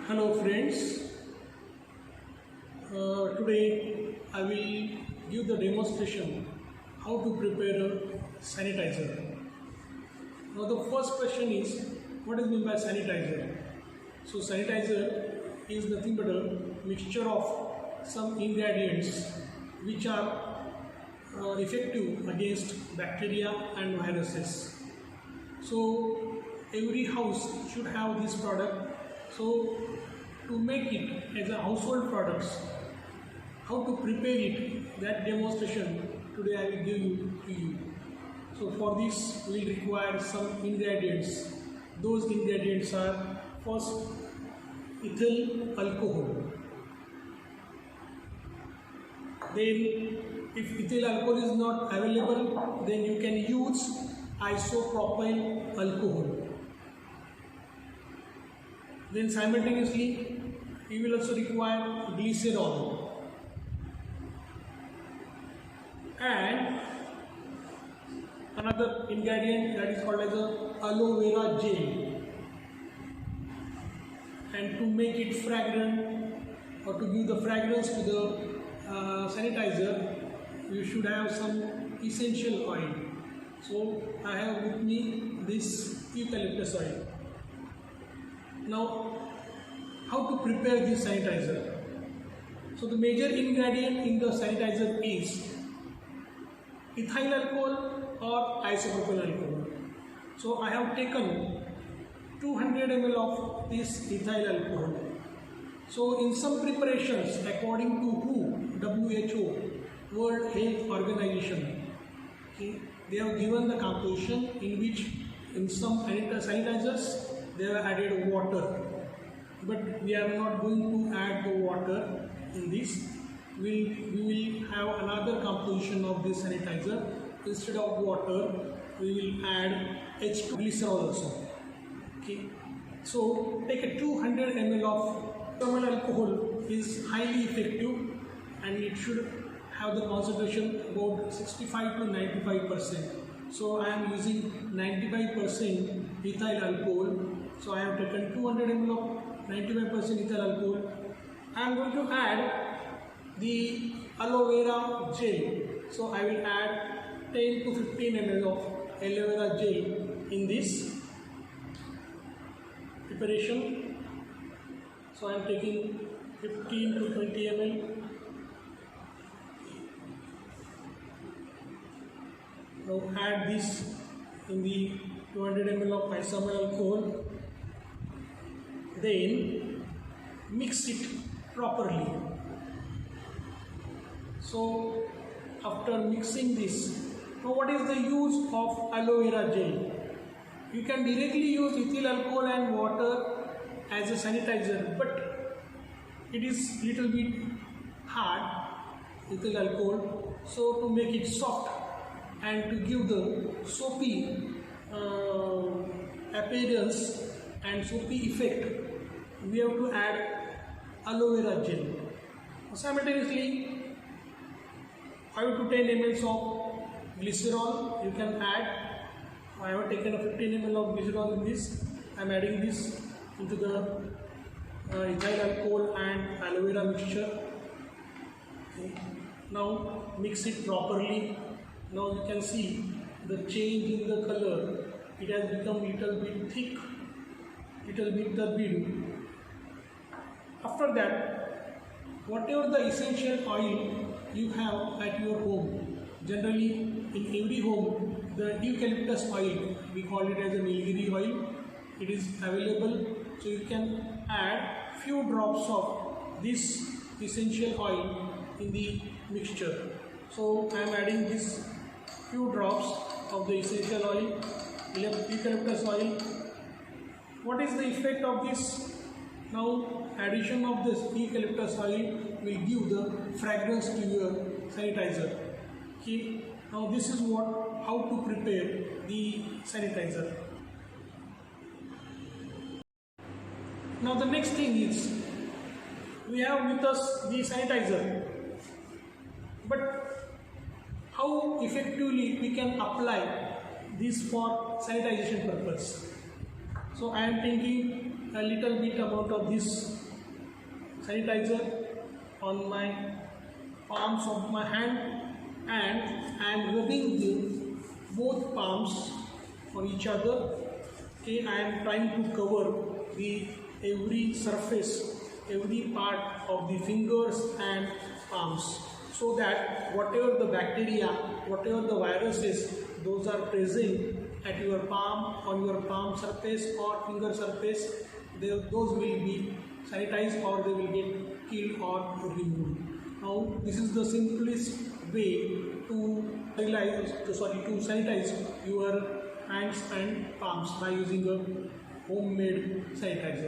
Hello friends, today I will give the demonstration how to prepare a sanitizer. Now the first question is, what is meant by sanitizer? So sanitizer is nothing but a mixture of some ingredients which are effective against bacteria and viruses. So every house should have this product. So to make it as a household products, how to prepare it, that demonstration today I will give to you. So for this we will require some ingredients. Those ingredients are first ethyl alcohol. Then if ethyl alcohol is not available, then you can use isopropyl alcohol. Then simultaneously you will also require glycerol and another ingredient that is called as a aloe vera gel. And to make it fragrant or to give the fragrance to the sanitizer, you should have some essential oil. So I have with me this eucalyptus oil. Now, how to prepare this sanitizer? So the major ingredient in the sanitizer is ethyl alcohol or isopropyl alcohol. So I have taken 200 ml of this ethyl alcohol. So in some preparations, according to WHO, World Health Organization, okay, they have given the composition in which in some sanitizers they have added water, but we are not going to add the water in this. We will have another composition of this sanitizer. Instead of water, we will add H2 glycerol also. Okay, so take a 200 ml of ethyl alcohol is highly effective, and it should have the concentration about 65 to 95%. So I am using 95% ethyl alcohol. So I have taken 200 ml of 95% ethyl alcohol. I am going to add the aloe vera gel. So I will add 10 to 15 ml of aloe vera gel in this preparation. So I am taking 15 to 20 ml. Now add this in the 200 ml of isopropyl alcohol. Then mix it properly. So after mixing this, now what is the use of aloe vera gel? You can directly use ethyl alcohol and water as a sanitizer, but it is little bit hard, ethyl alcohol. So to make it soft and to give the soapy appearance and soapy effect, we have to add aloe vera gel. Simultaneously, 5 to 10 ml of glycerol you can add. I have taken a 15 ml of glycerol in this. I am adding this into the ethyl alcohol and aloe vera mixture. Okay. Now mix it properly. Now you can see the change in the color. It has become little bit thick, little bit turbid. After that, whatever the essential oil you have at your home, generally in every home, the eucalyptus oil, we call it as a Nilgiri oil, it is available. So you can add few drops of this essential oil in the mixture. So I am adding this few drops of the essential oil, eucalyptus oil. What is the effect of this? Now addition of this eucalyptus oil will give the fragrance to your sanitizer. Okay. Now this is how to prepare the sanitizer. Now the next thing is, we have with us the sanitizer, but how effectively we can apply this for sanitization purpose. So I am taking a little bit amount of this sanitizer on my palms of my hand, and I am rubbing the both palms on each other. Okay, I am trying to cover the every surface, every part of the fingers and palms, so that whatever the bacteria, whatever the viruses, those are present at your palm, on your palm surface or finger surface, those will be sanitized or they will get killed or removed. Now this is the simplest way to sanitize your hands and palms by using a homemade sanitizer.